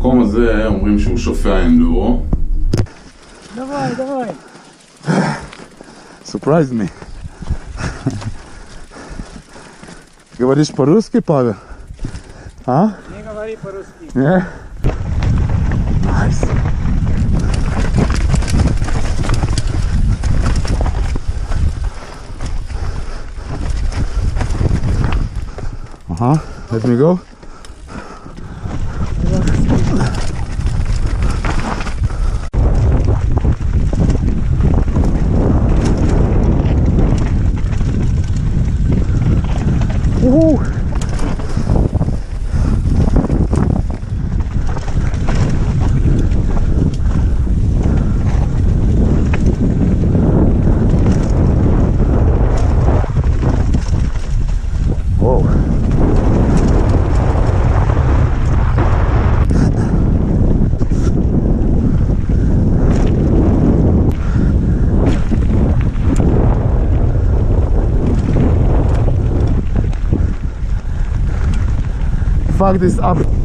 המקום הזה אומרים שהוא שופע אנדורו. Давай, давай. Surprised me. Говоришь по-русски, Павел? А? Не говори по-русски. Yeah? Nice. Let me go. Woohoo! Fuck this up.